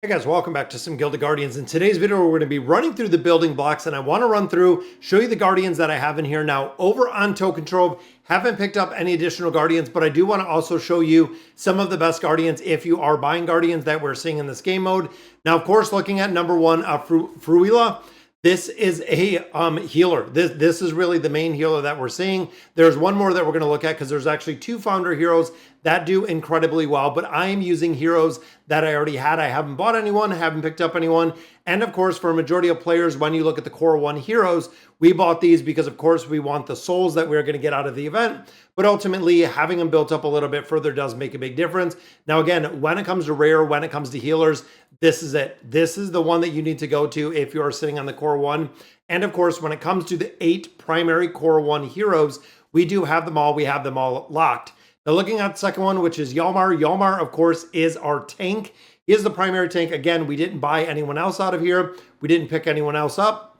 Hey guys, welcome back to some Gilded Guardians. In today's video, we're going to be running through the building blocks, and I want to run through, show you the Guardians that I have in here. Now, over on Token Trove, haven't picked up any additional Guardians, but I do want to also show you some of the best Guardians if you are buying Guardians that we're seeing in this game mode. Now, of course, looking at number one, Fruila. This is a healer. This is really the main healer that we're seeing. There's one more that we're going to look at because there's actually two founder heroes that do incredibly well, but I am using heroes that I already had. I haven't bought anyone, haven't picked up anyone. And of course, for a majority of players, when you look at the core one heroes, we bought these because of course we want the souls that we're going to get out of the event, but ultimately having them built up a little bit further does make a big difference. Now, again, when it comes to rare, when it comes to healers, this is it. This is the one that you need to go to if you're sitting on the core one. And of course, when it comes to the 8 primary core one heroes, we do have them all. We have them all locked. Now, looking at the second one, which is Yalmar. Yalmar, of course, is our tank. He is the primary tank. Again, we didn't buy anyone else out of here. We didn't pick anyone else up.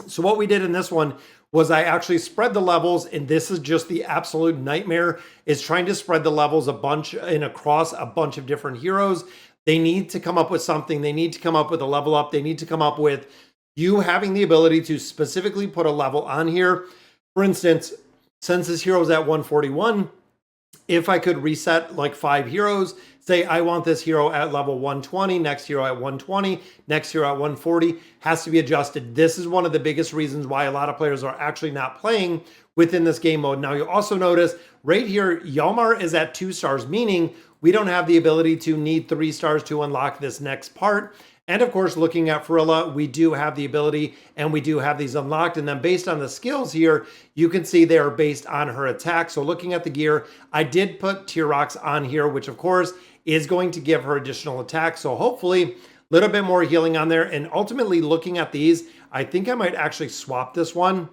So what we did in this one was I actually spread the levels, and this is just the absolute nightmare, is trying to spread the levels a bunch and across a bunch of different heroes. They need to come up with something. They need to come up with a level up. They need to come up with you having the ability to specifically put a level on here. For instance, since this hero is at 141, if I could reset like 5 heroes, say I want this hero at level 120, next hero at 120, next hero at 140, has to be adjusted. This is one of the biggest reasons why a lot of players are actually not playing within this game mode. Now, you'll also notice right here, Yalmar is at 2 stars, meaning we don't have the ability to need 3 stars to unlock this next part. And of course, looking at Fruila, we do have the ability and we do have these unlocked. And then based on the skills here, you can see they are based on her attack. So looking at the gear, I did put T-Rox on here, which of course is going to give her additional attack. So hopefully a little bit more healing on there. And ultimately looking at these, I think I might actually swap this one,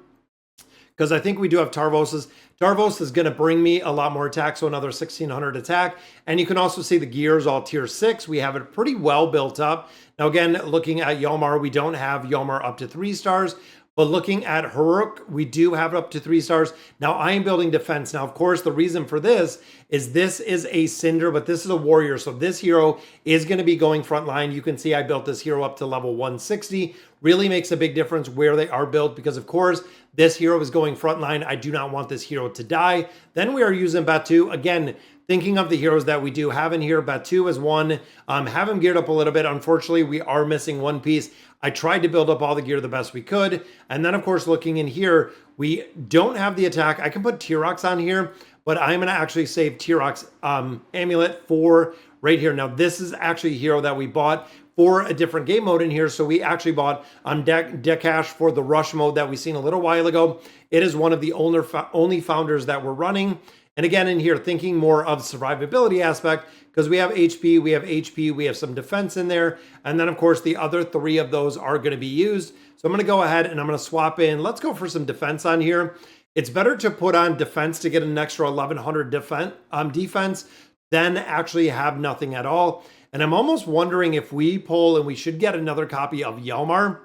because I think we do have Tarvos's. Tarvos is going to bring me a lot more attack, so another 1600 attack. And you can also see the gears all tier 6. We have it pretty well built up. Now, again, looking at Yalmar, we don't have Yalmar up to 3 stars. But looking at Haruk, we do have it up to 3 stars. Now, I am building defense. Now, of course, the reason for this is a Cinder, but this is a warrior. So this hero is going to be going front line. You can see I built this hero up to level 160. Really makes a big difference where they are built because, of course, this hero is going front line. I do not want this hero to die. Then we are using Batu. Again, thinking of the heroes that we do have in here, Batu is one. Have him geared up a little bit. Unfortunately, we are missing one piece. I tried to build up all the gear the best we could. And then, of course, looking in here, we don't have the attack. I can put T-Rox on here, but I'm going to actually save T-Rox amulet for right here. Now, this is actually a hero that we bought for a different game mode in here. So we actually bought Dekash for the rush mode that we seen a little while ago. It is one of the only founders that we're running. And again, in here, thinking more of the survivability aspect, because we have HP, we have some defense in there. And then, of course, the other 3 of those are going to be used. So I'm going to go ahead and I'm going to swap in. Let's go for some defense on here. It's better to put on defense to get an extra 1100 defense than actually have nothing at all. And I'm almost wondering if we pull and we should get another copy of Yalmar.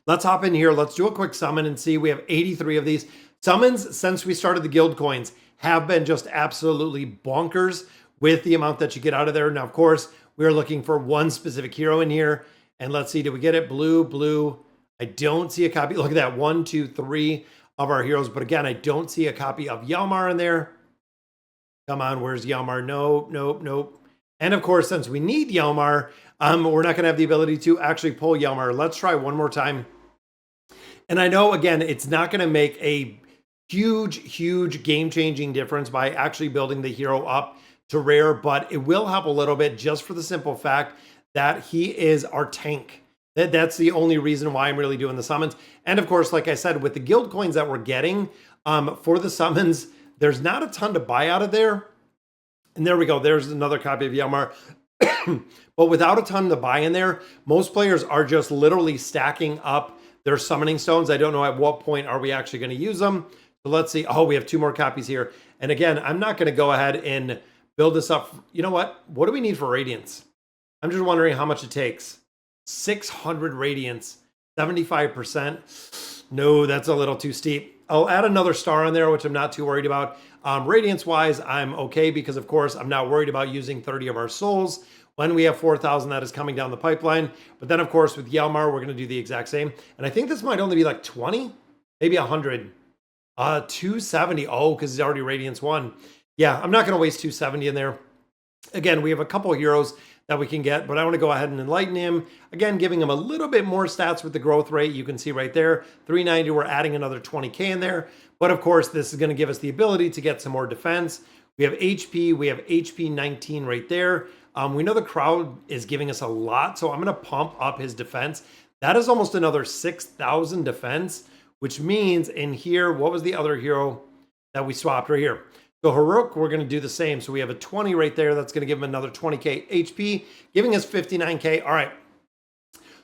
Let's hop in here. Let's do a quick summon and see. We have 83 of these. Summons, since we started the guild coins, have been just absolutely bonkers with the amount that you get out of there. Now, of course, we're looking for one specific hero in here. And let's see, did we get it? Blue. I don't see a copy. Look at that, 1, 2, 3 of our heroes. But again, I don't see a copy of Yalmar in there. Come on, where's Yalmar? Nope. And of course, since we need Yalmar, we're not going to have the ability to actually pull Yalmar. Let's try one more time. And I know, again, it's not going to make a huge game-changing difference by actually building the hero up to rare, but it will help a little bit just for the simple fact that he is our tank. That's the only reason why I'm really doing the summons. And of course, like I said, with the guild coins that we're getting for the summons, there's not a ton to buy out of there. And there we go. There's another copy of Yalmar. But without a ton to buy in there, most players are just literally stacking up their summoning stones. I don't know at what point are we actually going to use them. So let's see. Oh, we have 2 more copies here. And again, I'm not going to go ahead and build this up. You know what? What do we need for Radiance? I'm just wondering how much it takes. 600 Radiance, 75%. No, that's a little too steep. I'll add another star on there, which I'm not too worried about. Radiance-wise, I'm okay because, of course, I'm not worried about using 30 of our souls. When we have 4,000, that is coming down the pipeline. But then, of course, with Yelmar, we're going to do the exact same. And I think this might only be like 20, maybe 100. 270. Oh, because it's already Radiance 1. Yeah, I'm not going to waste 270 in there. Again, we have a couple of heroes that we can get, but I want to go ahead and enlighten him. Again, giving him a little bit more stats with the growth rate. You can see right there, 390, we're adding another 20K in there. But of course, this is going to give us the ability to get some more defense. We have HP, we have HP 19 right there. We know the crowd is giving us a lot, so I'm going to pump up his defense. That is almost another 6,000 defense, which means in here, what was the other hero that we swapped right here? So Haruk, we're going to do the same. So we have a 20 right there. That's going to give him another 20K HP, giving us 59K. All right.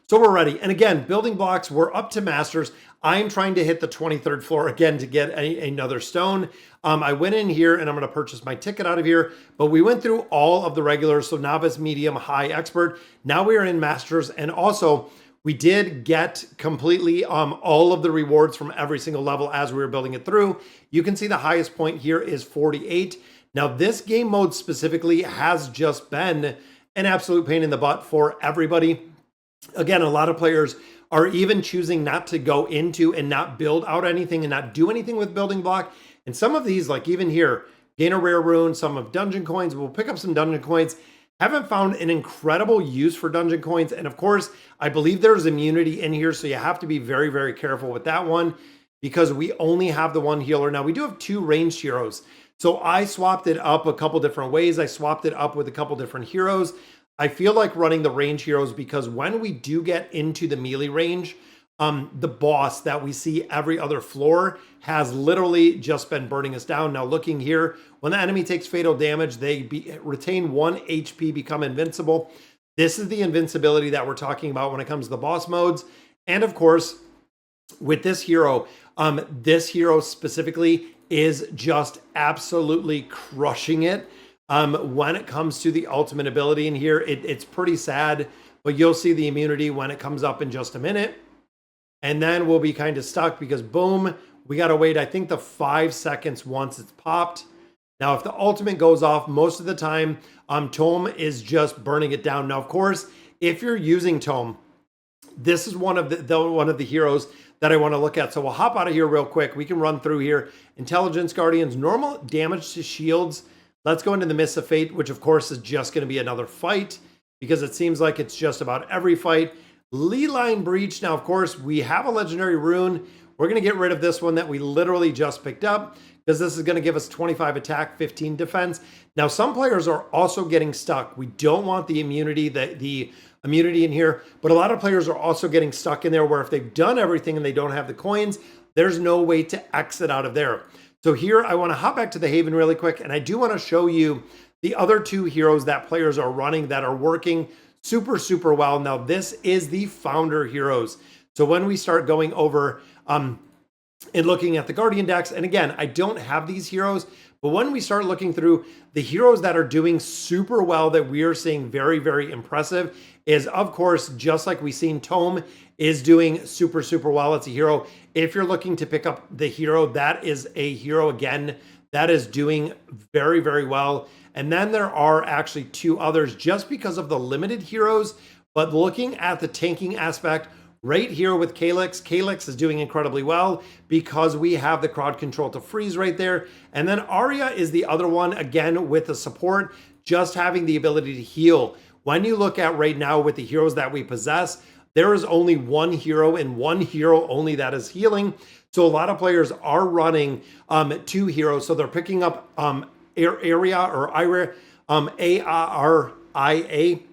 So we're ready. And again, building blocks, we're up to masters. I'm trying to hit the 23rd floor again to get another stone. I went in here and I'm going to purchase my ticket out of here, but we went through all of the regulars. So novice, medium, high, expert. Now we are in masters. And also we did get completely all of the rewards from every single level as we were building it through. You can see the highest point here is 48. Now this game mode specifically has just been an absolute pain in the butt for everybody. Again, a lot of players are even choosing not to go into and not build out anything and not do anything with building block. And some of these, like even here, gain a rare rune, some of dungeon coins, we'll pick up some dungeon coins. Haven't found an incredible use for dungeon coins. And of course, I believe there's immunity in here. So you have to be very, very careful with that one because we only have the one healer. Now we do have two ranged heroes. So I swapped it up a couple different ways. I swapped it up with a couple different heroes. I feel like running the range heroes because when we do get into the melee range, the boss that we see every other floor has literally just been burning us down. Now looking here, when the enemy takes fatal damage, they retain 1 HP, become invincible. This is the invincibility that we're talking about when it comes to the boss modes. And of course, with this hero specifically is just absolutely crushing it. When it comes to the ultimate ability in here, it's pretty sad, but you'll see the immunity when it comes up in just a minute. And then we'll be kind of stuck because boom, we got to wait, I think the 5 seconds once it's popped. Now, if the ultimate goes off, most of the time, Tome is just burning it down. Now, of course, if you're using Tome, this is one of the heroes that I want to look at. So we'll hop out of here real quick. We can run through here. Intelligence Guardians, normal damage to shields. Let's go into the Mists of Fate, which of course is just going to be another fight because it seems like it's just about every fight. Lee-Line Breach. Now, of course, we have a legendary rune. We're going to get rid of this one that we literally just picked up because this is going to give us 25 attack, 15 defense. Now, some players are also getting stuck. We don't want the immunity, the immunity in here, but a lot of players are also getting stuck in there where if they've done everything and they don't have the coins, there's no way to exit out of there. So here, I want to hop back to the Haven really quick, and I do want to show you the other two heroes that players are running that are working super, super well. Now, this is the Founder heroes. So when we start going over and looking at the Guardian decks, and again, I don't have these heroes, but when we start looking through the heroes that are doing super well that we are seeing very, very impressive is, of course, just like we've seen, Tome is doing super, super well. It's a hero. If you're looking to pick up the hero, that is a hero, again, that is doing very, very well. And then there are actually two others just because of the limited heroes, but looking at the tanking aspect right here with Calyx, Calyx is doing incredibly well because we have the crowd control to freeze right there. And then Arya is the other one, again, with the support, just having the ability to heal. When you look at right now with the heroes that we possess, there is only one hero and one hero only that is healing. So a lot of players are running two heroes. So they're picking up Arya or Ira, A-R-I-A.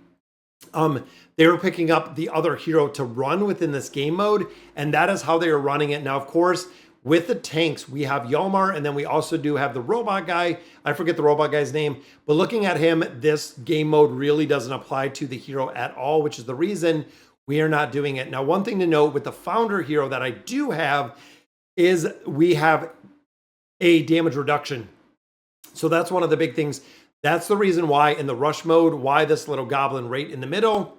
They're picking up the other hero to run within this game mode, and that is how they are running it. Now, of course, with the tanks, we have Yomar, and then we also do have the robot guy. I forget the robot guy's name, but looking at him, this game mode really doesn't apply to the hero at all, which is the reason we are not doing it. Now, one thing to note with the Founder hero that I do have is we have a damage reduction. So that's one of the big things. That's the reason why in the rush mode, why this little goblin right in the middle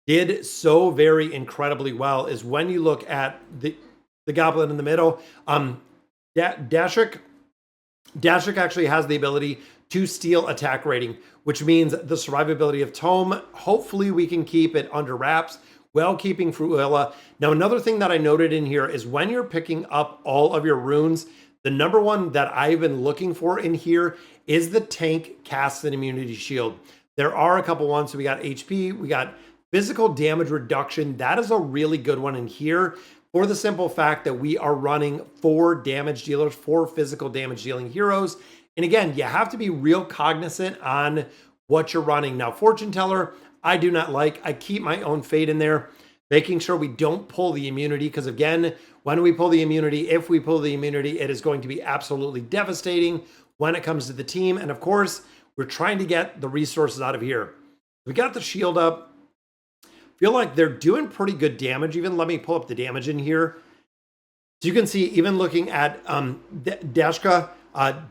did so very incredibly well is when you look at the goblin in the middle, Dashik actually has the ability to steel attack rating, which means the survivability of Tome. Hopefully we can keep it under wraps while keeping Fruilla. Now, another thing that I noted in here is when you're picking up all of your runes, the number one that I've been looking for in here is the tank cast and immunity shield. There are a couple ones. So we got HP, we got physical damage reduction. That is a really good one in here for the simple fact that we are running 4 damage dealers, 4 physical damage dealing heroes. And again, you have to be real cognizant on what you're running. Now, Fortune Teller, I do not like. I keep my own fate in there, making sure we don't pull the immunity, because again, when we pull the immunity, if we pull the immunity, it is going to be absolutely devastating when it comes to the team. And of course, we're trying to get the resources out of here. We got the shield up. Feel like they're doing pretty good damage. Even let me pull up the damage in here. So you can see, even looking at Dashka,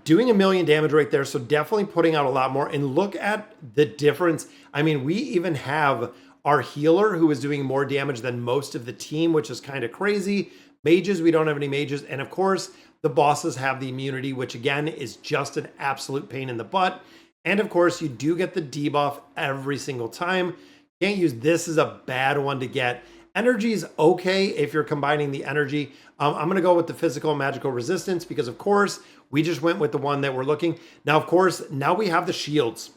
doing 1 million damage right there. So definitely putting out a lot more. And look at the difference. I mean, we even have our healer who is doing more damage than most of the team, which is kind of crazy. Mages, we don't have any mages. And of course, the bosses have the immunity, which again is just an absolute pain in the butt. And of course, you do get the debuff every single time. Can't use this is a bad one to get. Energy is okay if you're combining the energy. I'm going to go with the physical and magical resistance because, of course, we just went with the one that we're looking. Now, of course, now we have the shields.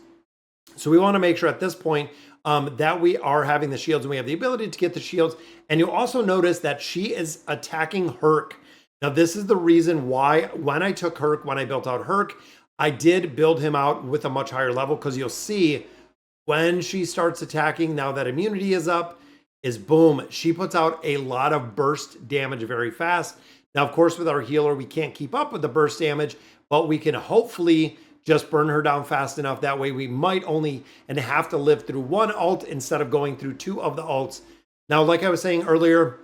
So we want to make sure at this point that we are having the shields and we have the ability to get the shields. And you'll also notice that she is attacking Herc. Now, this is the reason why when I took Herc, when I built out Herc, I did build him out with a much higher level, because you'll see when she starts attacking, now that immunity is up, is boom, she puts out a lot of burst damage very fast. Now, of course, with our healer, we can't keep up with the burst damage, but we can hopefully just burn her down fast enough. That way we might only have to live through 1 ult instead of going through 2 of the ults. Now, like I was saying earlier,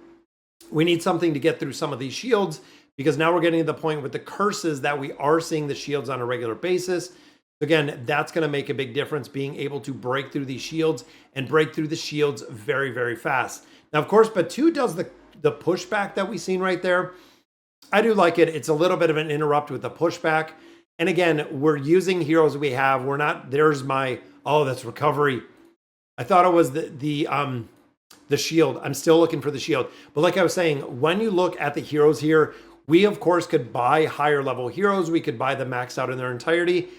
we need something to get through some of these shields, because now we're getting to the point with the curses that we are seeing the shields on a regular basis. Again, that's going to make a big difference, being able to break through these shields and break through the shields very, very fast. Now, of course, Batu does the pushback that we've seen right there. I do like it. It's a little bit of an interrupt with the pushback. And again, we're using heroes we have. We're not, there's my, oh, that's recovery. I thought it was the shield. I'm still looking for the shield. But like I was saying, when you look at the heroes here, we, of course, could buy higher level heroes. We could buy them maxed out in their entirety.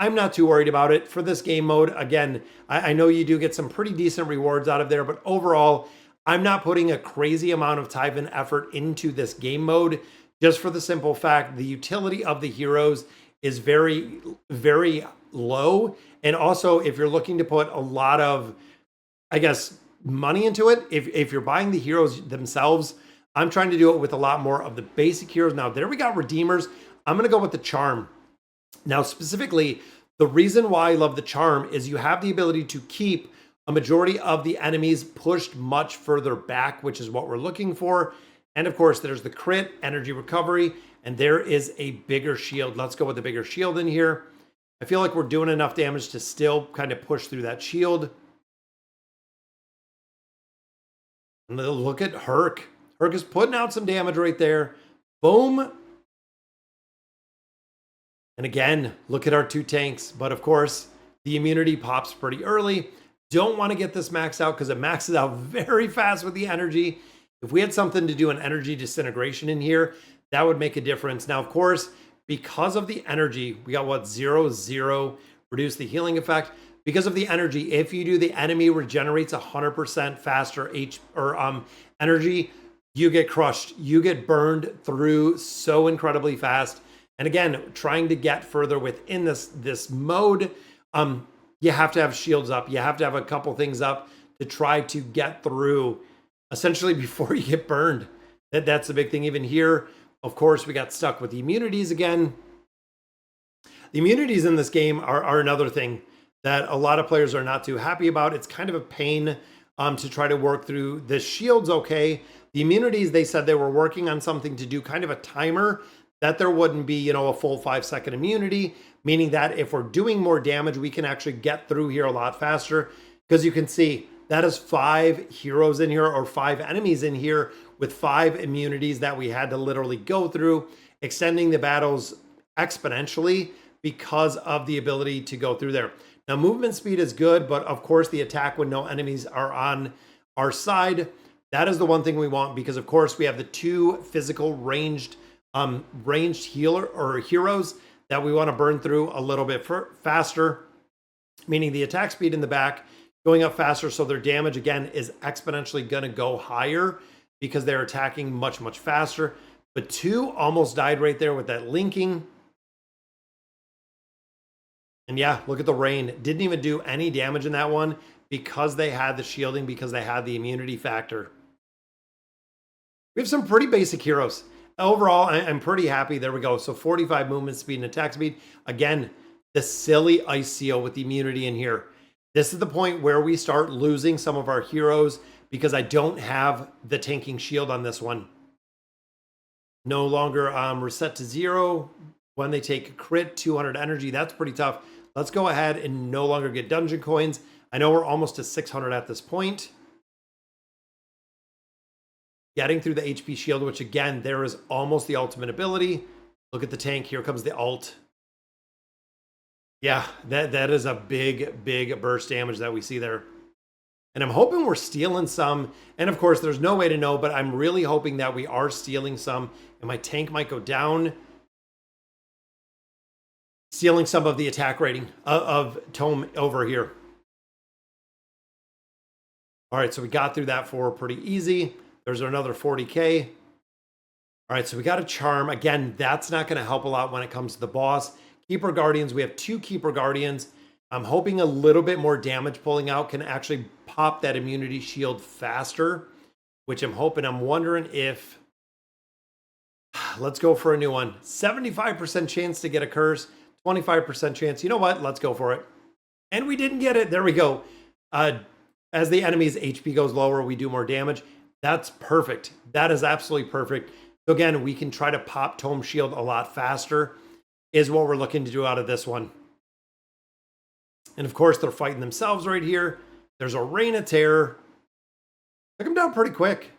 I'm not too worried about it for this game mode. Again, I know you do get some pretty decent rewards out of there, but overall, I'm not putting a crazy amount of time and effort into this game mode, just for the simple fact the utility of the heroes is very, very low. And also, if you're looking to put a lot of, I guess, money into it, if you're buying the heroes themselves, I'm trying to do it with a lot more of the basic heroes. Now, there we got redeemers. I'm going to go with the charm. Now, specifically, the reason why I love the charm is you have the ability to keep a majority of the enemies pushed much further back, which is what we're looking for. And of course, there's the crit, energy recovery, and there is a bigger shield. Let's go with the bigger shield in here. I feel like we're doing enough damage to still kind of push through that shield. And look at Herc. Herc is putting out some damage right there. Boom. And again, look at our 2 tanks. But of course, the immunity pops pretty early. Don't want to get this maxed out because it maxes out very fast with the energy. If we had something to do an energy disintegration in here, that would make a difference. Now, of course, because of the energy, we got what, 0, reduce the healing effect. Because of the energy, if you do the enemy regenerates 100% faster energy, you get crushed. You get burned through so incredibly fast. And again, trying to get further within this mode, you have to have shields up. You have to have a couple things up to try to get through, essentially, before you get burned. That's the big thing. Even here, of course, we got stuck with the immunities again. The immunities in this game are another thing that a lot of players are not too happy about. It's kind of a pain to try to work through. The shield's okay. The immunities, they said they were working on something to do kind of a timer, that there wouldn't be, a full 5-second immunity, meaning that if we're doing more damage, we can actually get through here a lot faster. Because you can see that is 5 heroes in here, or 5 enemies in here with 5 immunities that we had to literally go through, extending the battles exponentially because of the ability to go through there. Now, movement speed is good, but of course the attack when no enemies are on our side, that is the one thing we want, because of course we have the 2 physical ranged healer or heroes that we want to burn through a little bit faster, meaning the attack speed in the back going up faster, so their damage again is exponentially going to go higher because they're attacking much, much faster. But 2 almost died right there with that linking. And yeah, look at the rain. Didn't even do any damage in that one because they had the shielding, because they had the immunity factor. We have some pretty basic heroes. Overall, I'm pretty happy. There we go. So 45 movement speed and attack speed. Again, the silly ice seal with the immunity in here. This is the point where we start losing some of our heroes because I don't have the tanking shield on this one. No longer reset to 0 when they take a crit, 200 energy. That's pretty tough. Let's go ahead and no longer get dungeon coins. I know we're almost to 600 at this point. Getting through the HP shield, which again, there is almost the ultimate ability. Look at the tank. Here comes the ult. Yeah, that is a big burst damage that we see there. And I'm hoping we're stealing some. And of course, there's no way to know, but I'm really hoping that we are stealing some. And my tank might go down. Stealing some of the attack rating of Tome over here. All right, so we got through that for pretty easy. There's another 40K. All right, so we got a charm. Again, that's not going to help a lot when it comes to the boss. Keeper Guardians, we have 2 Keeper Guardians. I'm hoping a little bit more damage pulling out can actually pop that immunity shield faster, which I'm hoping. I'm wondering if, let's go for a new one. 75% chance to get a curse, 25% chance. You know what? Let's go for it. And we didn't get it. There we go. As the enemy's HP goes lower, we do more damage. That's perfect. That is absolutely perfect. So again, we can try to pop Tome Shield a lot faster is what we're looking to do out of this one. And of course, they're fighting themselves right here. There's a Rain of Terror. Took them down pretty quick.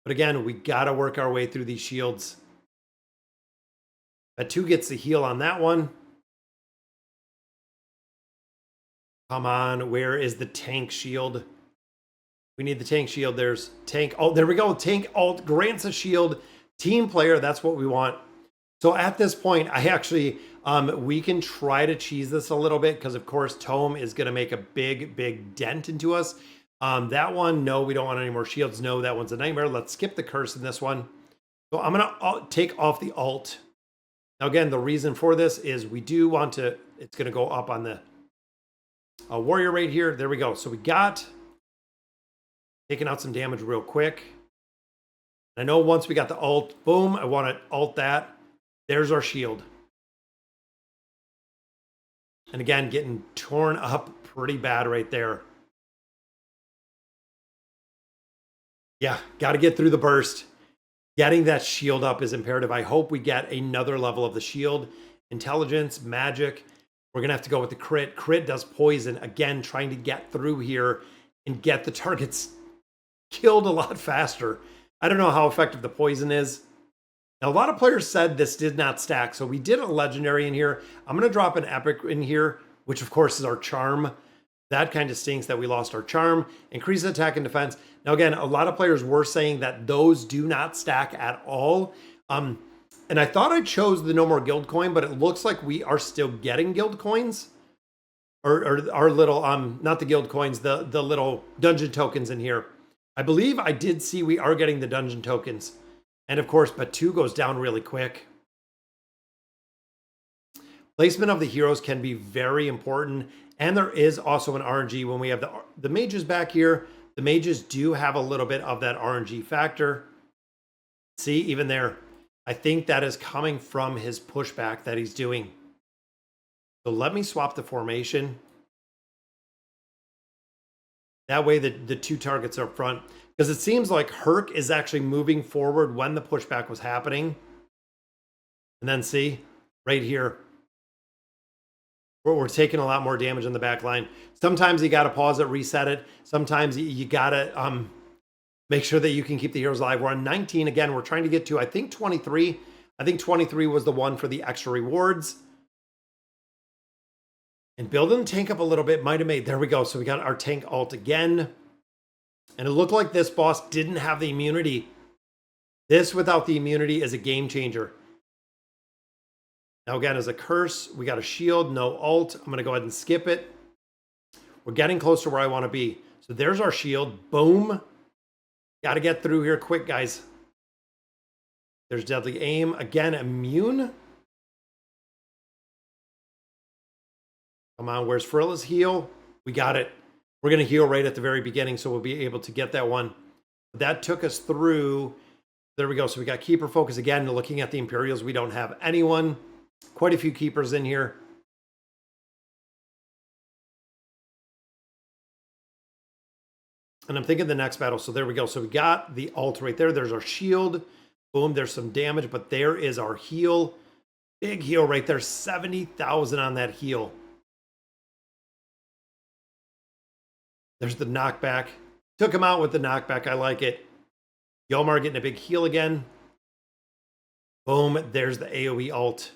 But again, we got to work our way through these shields. That 2 gets the heal on that one. Come on, where is the tank shield? We need the tank shield. There's tank. Oh, there we go. Tank alt grants a shield. Team player, that's what we want. So at this point, I actually, we can try to cheese this a little bit because, of course, Tome is going to make a big dent into us. That one, no, we don't want any more shields. No, that one's a nightmare. Let's skip the curse in this one. So I'm going to take off the alt. Now, again, the reason for this is we do want to, it's going to go up on the warrior right here. There we go. So we got taking out some damage real quick. I know once we got the ult, boom, I want to ult that. There's our shield. And again, getting torn up pretty bad right there. Yeah, got to get through the burst. Getting that shield up is imperative. I hope we get another level of the shield. Intelligence, magic. We're going to have to go with the crit. Crit does poison. Again, trying to get through here and get the targets killed a lot faster. I don't know how effective the poison is. Now, a lot of players said this did not stack, so we did a legendary in here. I'm going to drop an epic in here, which of course is our charm. That kind of stinks that we lost our charm. Increase attack and defense. Now, again, a lot of players were saying that those do not stack at all. And I thought I chose the no more guild coin, but it looks like we are still getting guild coins. Or our little, not the guild coins, the little dungeon tokens in here. I believe I did see we are getting the dungeon tokens. And of course, but 2 goes down really quick. Placement of the heroes can be very important. And there is also an RNG when we have the mages back here. The mages do have a little bit of that RNG factor. See, even there, I think that is coming from his pushback that he's doing. So let me swap the formation. That way the 2 targets are up front. Because it seems like Herc is actually moving forward when the pushback was happening. And then see, right here, we're taking a lot more damage on the back line. Sometimes you got to pause it, reset it. Sometimes you got to make sure that you can keep the heroes alive. We're on 19. Again, we're trying to get to, I think, 23. I think 23 was the one for the extra rewards. And building the tank up a little bit might have made, there we go. So we got our tank alt again. And it looked like this boss didn't have the immunity. This without the immunity is a game changer. Now again, as a curse, we got a shield, no alt. I'm gonna go ahead and skip it. We're getting close to where I wanna be. So there's our shield, boom. Gotta get through here quick, guys. There's deadly aim, again, immune. Come on, where's Frilla's heal? We got it. We're going to heal right at the very beginning, so we'll be able to get that one. That took us through. There we go. So we got Keeper Focus again. Looking at the Imperials, we don't have anyone. Quite a few Keepers in here. And I'm thinking the next battle. So there we go. So we got the ult right there. There's our shield. Boom, there's some damage, but there is our heal. Big heal right there. 70,000 on that heal. There's the knockback. Took him out with the knockback. I like it. Yalmar getting a big heal again. Boom. There's the AoE ult.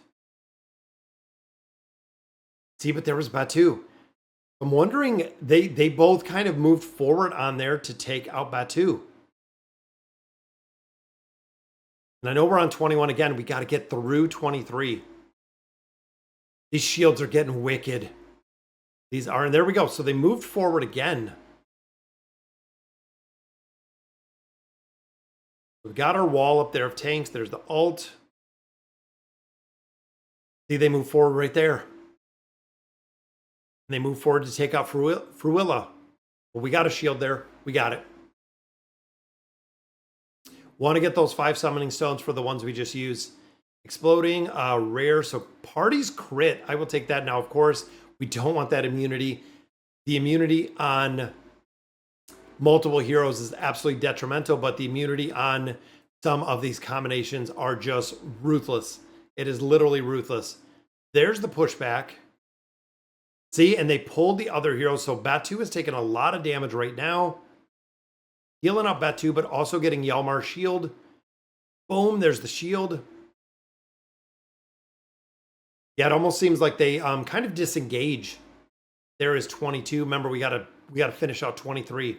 See, but there was Batu. I'm wondering, they both kind of moved forward on there to take out Batu. And I know we're on 21 again. We got to get through 23. These shields are getting wicked. These are, and there we go. So they moved forward again. We've got our wall up there of tanks. There's the ult. See, they move forward right there. And they move forward to take out Fruilla. Well, we got a shield there. We got it. Want to get those 5 summoning stones for the ones we just used. Exploding, rare. So party's crit. I will take that now, of course. We don't want that immunity. The immunity on multiple heroes is absolutely detrimental, but the immunity on some of these combinations are just ruthless. It is literally ruthless. There's the pushback. See, and they pulled the other heroes. So Batu is taking a lot of damage right now. Healing up Batu, but also getting Yalmar's shield. Boom, there's the shield. Yeah, it almost seems like they kind of disengage. There is 22. Remember, we gotta finish out 23.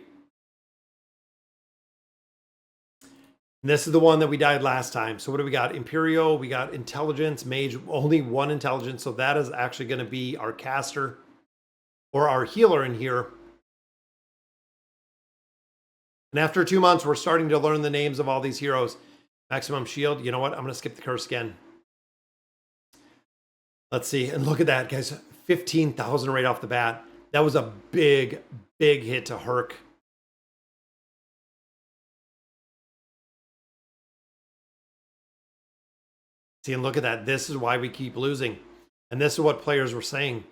And this is the one that we died last time. So what do we got? Imperial, we got intelligence, mage, only 1 intelligence. So that is actually going to be our caster or our healer in here. And after 2 months, we're starting to learn the names of all these heroes. Maximum shield. You know what? I'm going to skip the curse again. Let's see. And look at that, guys. 15,000 right off the bat. That was a big, big hit to Herc. See, and look at that. This is why we keep losing. And this is what players were saying.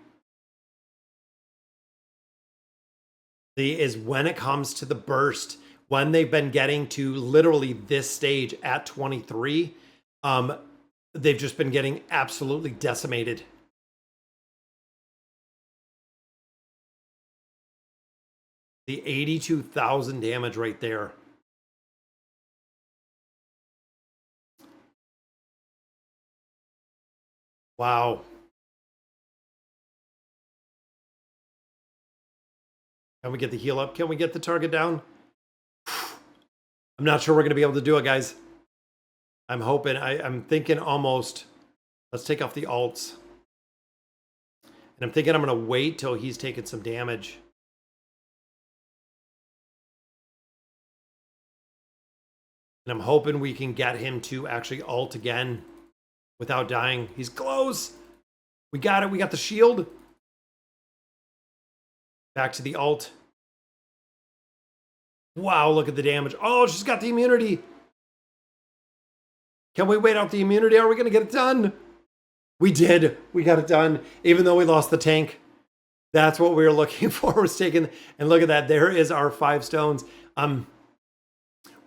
See, is when it comes to the burst, when they've been getting to literally this stage at 23, they've just been getting absolutely decimated. The 82,000 damage right there. Wow. Can we get the heal up? Can we get the target down? I'm not sure we're going to be able to do it, guys. I'm hoping. I'm thinking almost. Let's take off the alts. And I'm thinking I'm going to wait till he's taken some damage. And I'm hoping we can get him to actually ult again without dying. He's close. We got it. We got the shield. Back to the ult. Wow, look at the damage. Oh, she's got the immunity. Can we wait out the immunity? Are we going to get it done? We did. We got it done, even though we lost the tank. That's what we were looking for, was taken. And look at that. There is our 5 stones.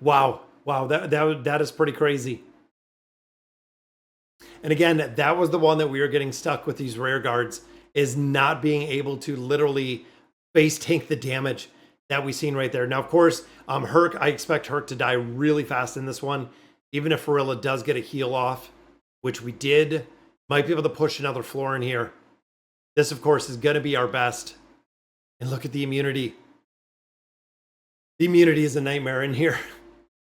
Wow. Wow, that is pretty crazy. And again, that was the one that we were getting stuck with these rare guards, is not being able to literally base tank the damage that we've seen right there. Now, of course, Herc, I expect Herc to die really fast in this one, even if Fruilla does get a heal off. which we did. Might be able to push another floor in here. This, of course, is going to be our best. And look at the immunity. The immunity is a nightmare in here.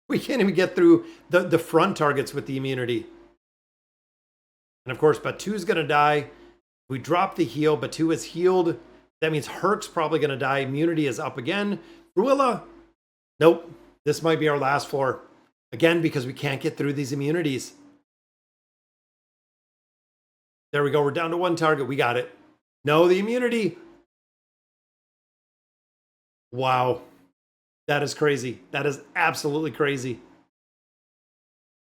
We can't even get through the front targets with the immunity. And of course, Batu's going to die. We drop the heal. Batu is healed. That means Herc's probably going to die. Immunity is up again. Ruilla. Nope. This might be our last floor. Again, because we can't get through these immunities. There we go. We're down to one target. We got it. No, the immunity. Wow. That is crazy. That is absolutely crazy.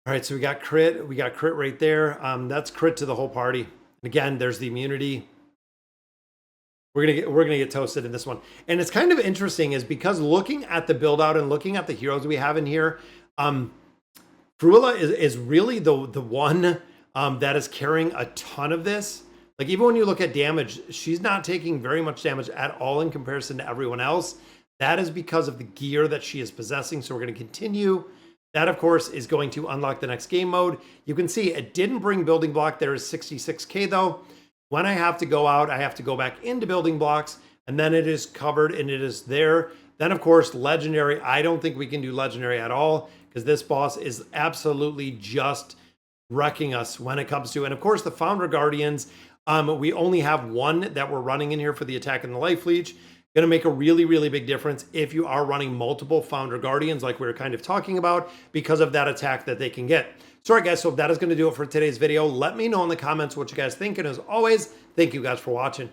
All right, so we got crit. We got crit right there. That's crit to the whole party. Again, there's the immunity. We're gonna get toasted in this one. And it's kind of interesting is because looking at the build out and looking at the heroes we have in here, Fruilla is really the one that is carrying a ton of this. Like even when you look at damage, she's not taking very much damage at all in comparison to everyone else. That is because of the gear that she is possessing. So we're going to continue. That, of course, is going to unlock the next game mode. You can see it didn't bring building block. There is 66K though. When I have to go out, I have to go back into building blocks and then it is covered and it is there. Then, of course, legendary. I don't think we can do legendary at all because this boss is absolutely just wrecking us when it comes to, and of course, the Founder Guardians. We only have one that we're running in here for the attack and the life leech. Going to make a really, really big difference if you are running multiple Founder Guardians like we were kind of talking about because of that attack that they can get. So, all right, guys, so that is going to do it for today's video. Let me know in the comments what you guys think. And as always, thank you guys for watching.